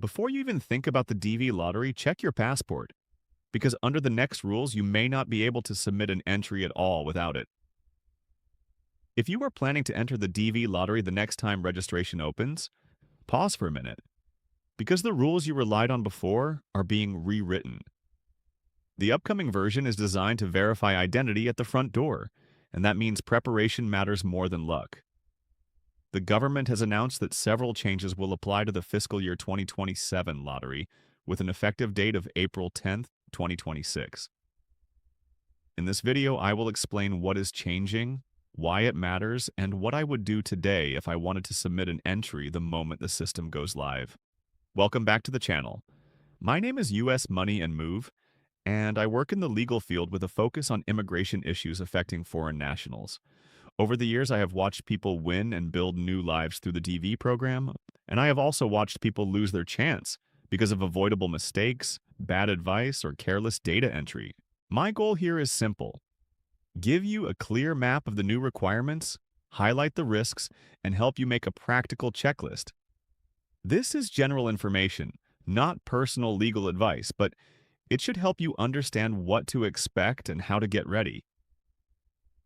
Before you even think about the DV lottery, check your passport, because under the next rules, you may not be able to submit an entry at all without it. If you are planning to enter the DV lottery the next time registration opens, pause for a minute, because the rules you relied on before are being rewritten. The upcoming version is designed to verify identity at the front door, and that means preparation matters more than luck. The government has announced that several changes will apply to the fiscal year 2027 lottery, with an effective date of April 10th, 2026. In this video, I will explain what is changing, why it matters, and what I would do today if I wanted to submit an entry the moment the system goes live. Welcome back to the channel. My name is US Money and Move, and I work in the legal field with a focus on immigration issues affecting foreign nationals. Over the years, I have watched people win and build new lives through the DV program, and I have also watched people lose their chance because of avoidable mistakes, bad advice, or careless data entry. My goal here is simple: give you a clear map of the new requirements, highlight the risks, and help you make a practical checklist. This is general information, not personal legal advice, but it should help you understand what to expect and how to get ready.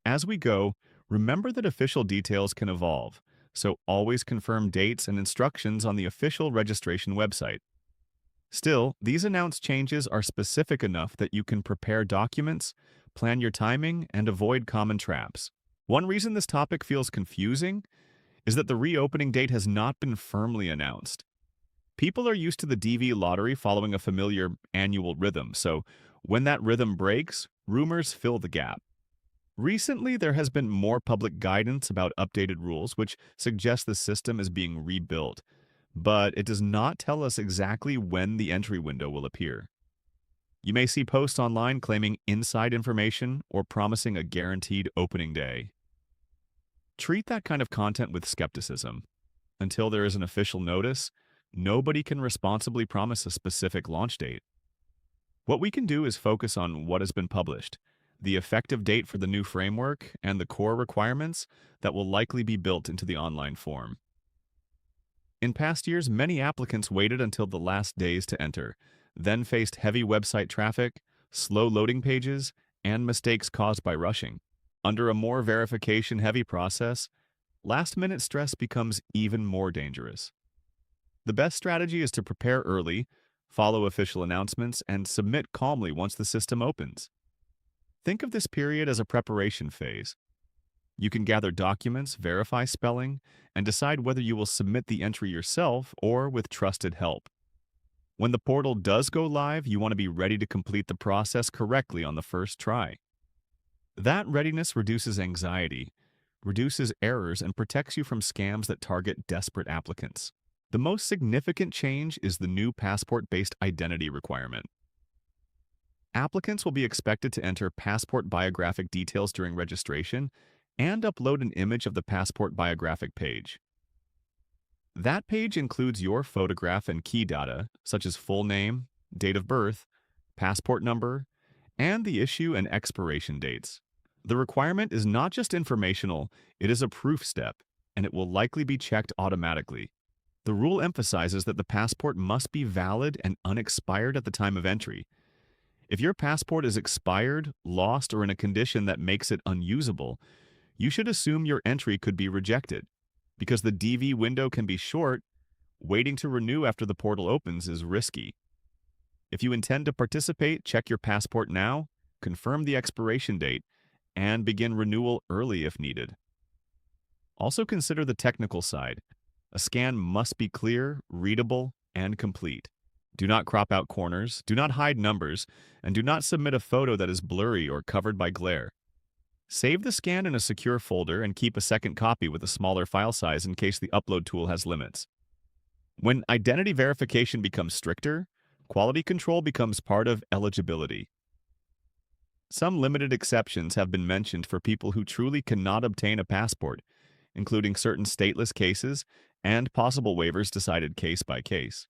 As we go, remember that official details can evolve, so always confirm dates and instructions on the official registration website. Still, these announced changes are specific enough that you can prepare documents, plan your timing, and avoid common traps. One reason this topic feels confusing is that the reopening date has not been firmly announced. People are used to the DV lottery following a familiar annual rhythm, so when that rhythm breaks, rumors fill the gap. Recently, there has been more public guidance about updated rules, which suggests the system is being rebuilt, but it does not tell us exactly when the entry window will appear. You may see posts online claiming inside information or promising a guaranteed opening day. Treat that kind of content with skepticism. Until there is an official notice, nobody can responsibly promise a specific launch date. What we can do is focus on what has been published, the effective date for the new framework, and the core requirements that will likely be built into the online form. In past years, many applicants waited until the last days to enter, then faced heavy website traffic, slow loading pages, and mistakes caused by rushing. Under a more verification-heavy process, last-minute stress becomes even more dangerous. The best strategy is to prepare early, follow official announcements, and submit calmly once the system opens. Think of this period as a preparation phase. You can gather documents, verify spelling, and decide whether you will submit the entry yourself or with trusted help. When the portal does go live, you want to be ready to complete the process correctly on the first try. That readiness reduces anxiety, reduces errors, and protects you from scams that target desperate applicants. The most significant change is the new passport-based identity requirement. Applicants will be expected to enter passport biographic details during registration and upload an image of the passport biographic page. That page includes your photograph and key data, such as full name, date of birth, passport number, and the issue and expiration dates. The requirement is not just informational, it is a proof step, and it will likely be checked automatically. The rule emphasizes that the passport must be valid and unexpired at the time of entry. If your passport is expired, lost, or in a condition that makes it unusable, you should assume your entry could be rejected. Because the DV window can be short, waiting to renew after the portal opens is risky. If you intend to participate, check your passport now, confirm the expiration date, and begin renewal early if needed. Also consider the technical side. A scan must be clear, readable, and complete. Do not crop out corners, do not hide numbers, and do not submit a photo that is blurry or covered by glare. Save the scan in a secure folder and keep a second copy with a smaller file size in case the upload tool has limits. When identity verification becomes stricter, quality control becomes part of eligibility. Some limited exceptions have been mentioned for people who truly cannot obtain a passport, including certain stateless cases and possible waivers decided case by case.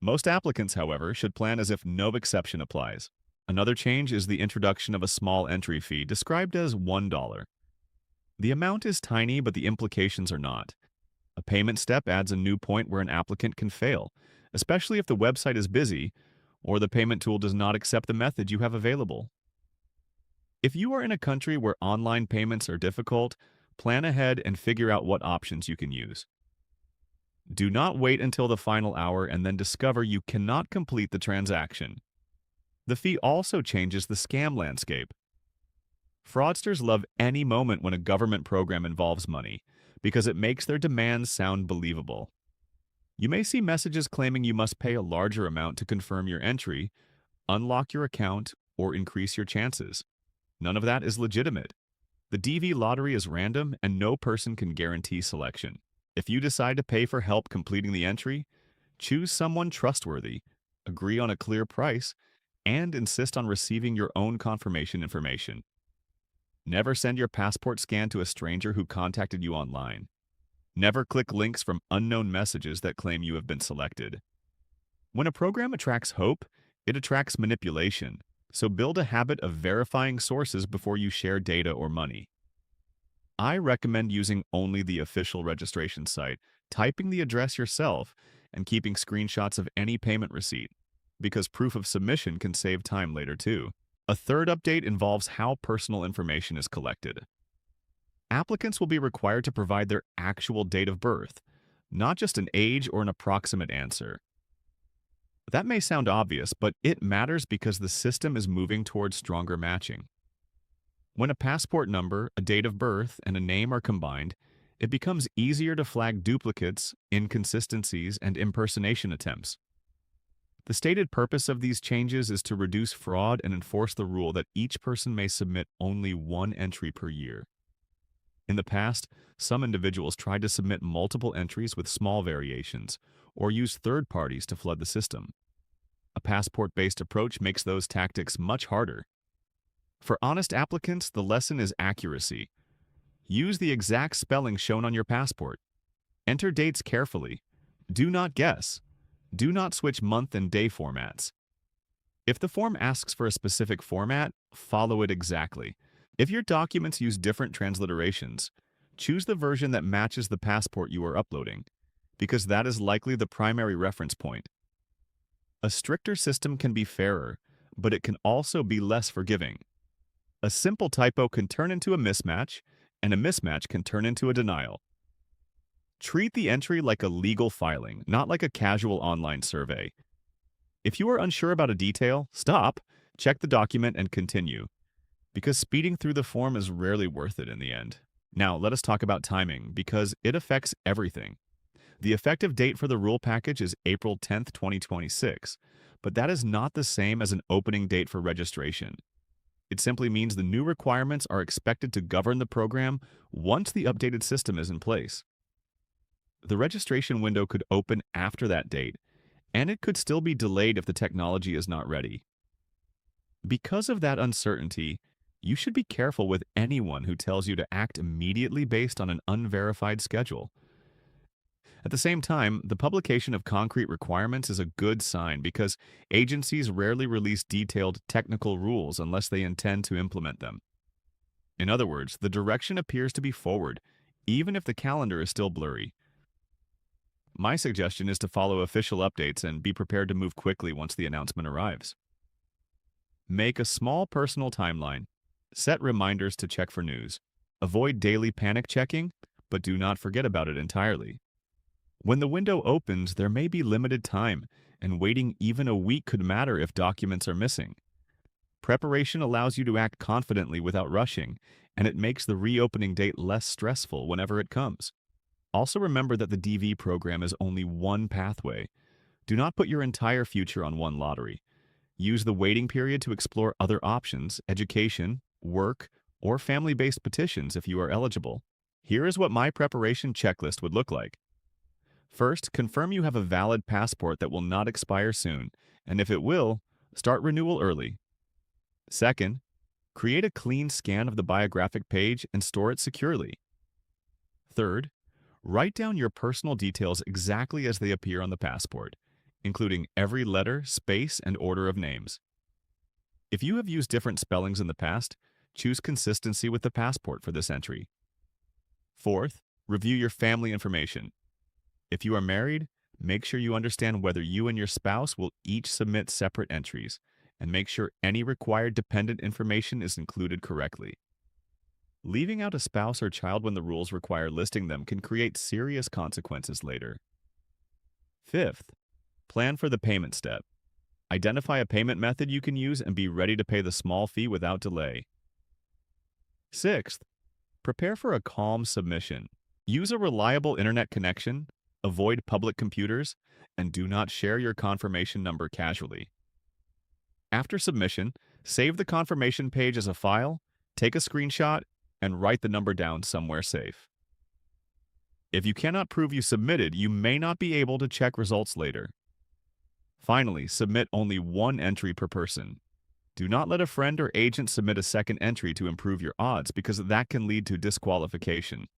Most applicants, however, should plan as if no exception applies. Another change is the introduction of a small entry fee described as $1. The amount is tiny, but the implications are not. A payment step adds a new point where an applicant can fail, especially if the website is busy or the payment tool does not accept the method you have available. If you are in a country where online payments are difficult, plan ahead and figure out what options you can use. Do not wait until the final hour and then discover you cannot complete the transaction. The fee also changes the scam landscape. Fraudsters love any moment when a government program involves money because it makes their demands sound believable. You may see messages claiming you must pay a larger amount to confirm your entry, unlock your account, or increase your chances. None of that is legitimate. The DV lottery is random and no person can guarantee selection. If you decide to pay for help completing the entry, choose someone trustworthy, agree on a clear price, and insist on receiving your own confirmation information. Never send your passport scan to a stranger who contacted you online. Never click links from unknown messages that claim you have been selected. When a program attracts hope, it attracts manipulation, so build a habit of verifying sources before you share data or money. I recommend using only the official registration site, typing the address yourself, and keeping screenshots of any payment receipt, because proof of submission can save time later too. A third update involves how personal information is collected. Applicants will be required to provide their actual date of birth, not just an age or an approximate answer. That may sound obvious, but it matters because the system is moving towards stronger matching. When a passport number, a date of birth, and a name are combined, it becomes easier to flag duplicates, inconsistencies, and impersonation attempts. The stated purpose of these changes is to reduce fraud and enforce the rule that each person may submit only one entry per year. In the past, some individuals tried to submit multiple entries with small variations, or use third parties to flood the system. A passport-based approach makes those tactics much harder. For honest applicants, the lesson is accuracy. Use the exact spelling shown on your passport. Enter dates carefully. Do not guess. Do not switch month and day formats. If the form asks for a specific format, follow it exactly. If your documents use different transliterations, choose the version that matches the passport you are uploading, because that is likely the primary reference point. A stricter system can be fairer, but it can also be less forgiving. A simple typo can turn into a mismatch, and a mismatch can turn into a denial. Treat the entry like a legal filing, not like a casual online survey. If you are unsure about a detail, stop, check the document, and continue, because speeding through the form is rarely worth it in the end. Now, let us talk about timing, because it affects everything. The effective date for the rule package is April 10th, 2026, but that is not the same as an opening date for registration. It simply means the new requirements are expected to govern the program once the updated system is in place. The registration window could open after that date, and it could still be delayed if the technology is not ready. Because of that uncertainty, you should be careful with anyone who tells you to act immediately based on an unverified schedule. At the same time, the publication of concrete requirements is a good sign because agencies rarely release detailed technical rules unless they intend to implement them. In other words, the direction appears to be forward, even if the calendar is still blurry. My suggestion is to follow official updates and be prepared to move quickly once the announcement arrives. Make a small personal timeline. Set reminders to check for news. Avoid daily panic checking, but do not forget about it entirely. When the window opens, there may be limited time, and waiting even a week could matter if documents are missing. Preparation allows you to act confidently without rushing, and it makes the reopening date less stressful whenever it comes. Also remember that the DV program is only one pathway. Do not put your entire future on one lottery. Use the waiting period to explore other options, education, work, or family-based petitions if you are eligible. Here is what my preparation checklist would look like. First, confirm you have a valid passport that will not expire soon, and if it will, start renewal early. Second, create a clean scan of the biographic page and store it securely. Third, write down your personal details exactly as they appear on the passport, including every letter, space, and order of names. If you have used different spellings in the past, choose consistency with the passport for this entry. Fourth, review your family information. If you are married, make sure you understand whether you and your spouse will each submit separate entries, and make sure any required dependent information is included correctly. Leaving out a spouse or child when the rules require listing them can create serious consequences later. Fifth, plan for the payment step. Identify a payment method you can use and be ready to pay the small fee without delay. Sixth, prepare for a calm submission. Use a reliable internet connection, avoid public computers, and do not share your confirmation number casually. After submission, save the confirmation page as a file, take a screenshot, and write the number down somewhere safe. If you cannot prove you submitted, you may not be able to check results later. Finally, submit only one entry per person. Do not let a friend or agent submit a second entry to improve your odds because that can lead to disqualification.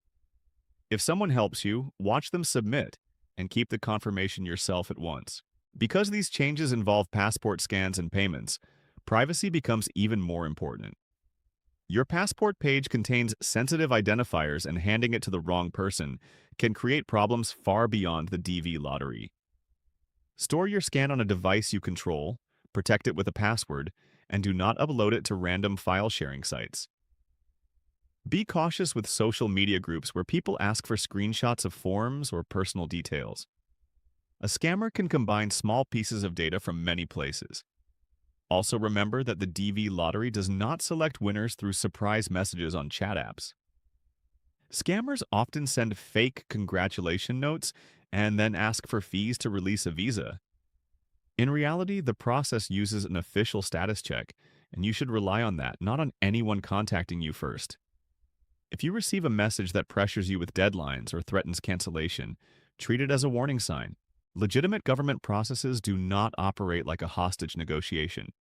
If someone helps you, watch them submit and keep the confirmation yourself at once. Because these changes involve passport scans and payments, privacy becomes even more important. Your passport page contains sensitive identifiers, and handing it to the wrong person can create problems far beyond the DV lottery. Store your scan on a device you control, protect it with a password, and do not upload it to random file sharing sites. Be cautious with social media groups where people ask for screenshots of forms or personal details. A scammer can combine small pieces of data from many places. Also remember that the DV lottery does not select winners through surprise messages on chat apps. Scammers often send fake congratulation notes and then ask for fees to release a visa. In reality, the process uses an official status check, and you should rely on that, not on anyone contacting you first. If you receive a message that pressures you with deadlines or threatens cancellation, treat it as a warning sign. Legitimate government processes do not operate like a hostage negotiation.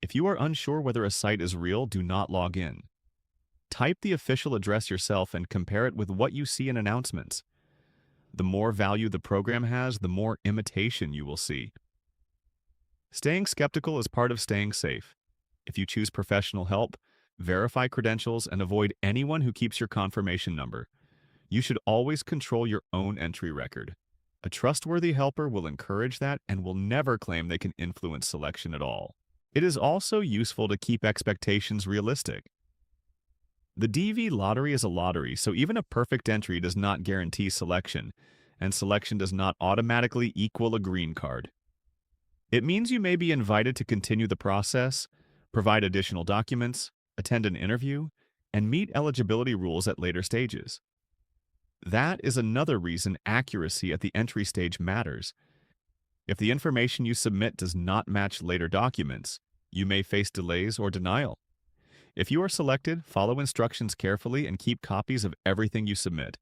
If you are unsure whether a site is real, do not log in. Type the official address yourself and compare it with what you see in announcements. The more value the program has, the more imitation you will see. Staying skeptical is part of staying safe. If you choose professional help, verify credentials, and avoid anyone who keeps your confirmation number, you should always control your own entry record. A trustworthy helper will encourage that and will never claim they can influence selection at all. It is also useful to keep expectations realistic. The DV lottery is a lottery, so even a perfect entry does not guarantee selection, and selection does not automatically equal a green card. It means you may be invited to continue the process, provide additional documents, attend an interview, and meet eligibility rules at later stages. That is another reason accuracy at the entry stage matters. If the information you submit does not match later documents, you may face delays or denial. If you are selected, follow instructions carefully and keep copies of everything you submit.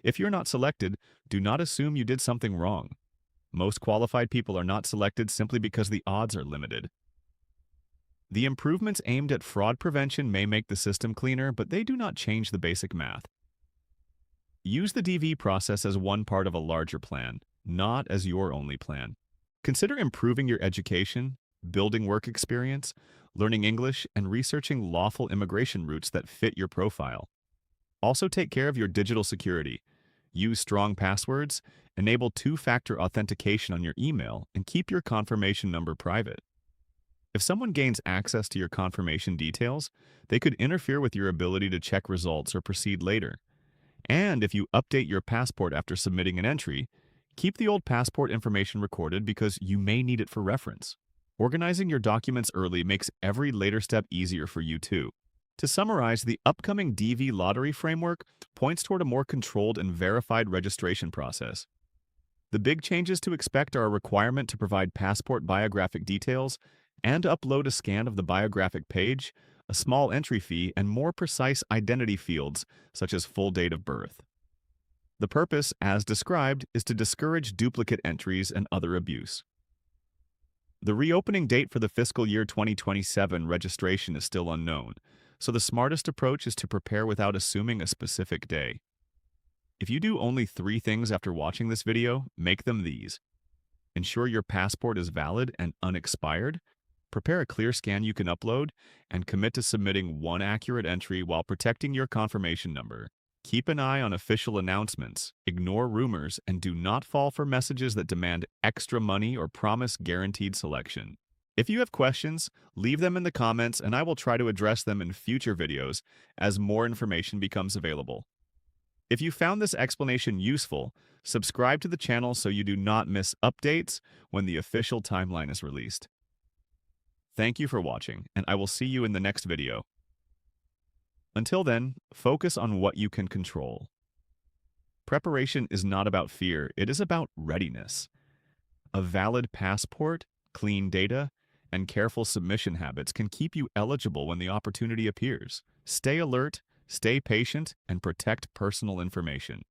If you're not selected, do not assume you did something wrong. Most qualified people are not selected simply because the odds are limited. The improvements aimed at fraud prevention may make the system cleaner, but they do not change the basic math. Use the DV process as one part of a larger plan, not as your only plan. Consider improving your education, building work experience, learning English, and researching lawful immigration routes that fit your profile. Also take care of your digital security. Use strong passwords, enable two-factor authentication on your email, and keep your confirmation number private. If someone gains access to your confirmation details, they could interfere with your ability to check results or proceed later. And if you update your passport after submitting an entry, keep the old passport information recorded because you may need it for reference. Organizing your documents early makes every later step easier for you too. To summarize, the upcoming DV lottery framework points toward a more controlled and verified registration process. The big changes to expect are a requirement to provide passport biographic details and upload a scan of the biographic page, a small entry fee, and more precise identity fields such as full date of birth. The purpose, as described, is to discourage duplicate entries and other abuse. The reopening date for the fiscal year 2027 registration is still unknown, so the smartest approach is to prepare without assuming a specific day. If you do only 3 things after watching this video, make them these. Ensure your passport is valid and unexpired, prepare a clear scan you can upload, and commit to submitting one accurate entry while protecting your confirmation number. Keep an eye on official announcements, ignore rumors, and do not fall for messages that demand extra money or promise guaranteed selection. If you have questions, leave them in the comments and I will try to address them in future videos as more information becomes available. If you found this explanation useful, subscribe to the channel so you do not miss updates when the official timeline is released. Thank you for watching, and I will see you in the next video. Until then, focus on what you can control. Preparation is not about fear, it is about readiness. A valid passport, clean data, and careful submission habits can keep you eligible when the opportunity appears. Stay alert, stay patient, and protect personal information.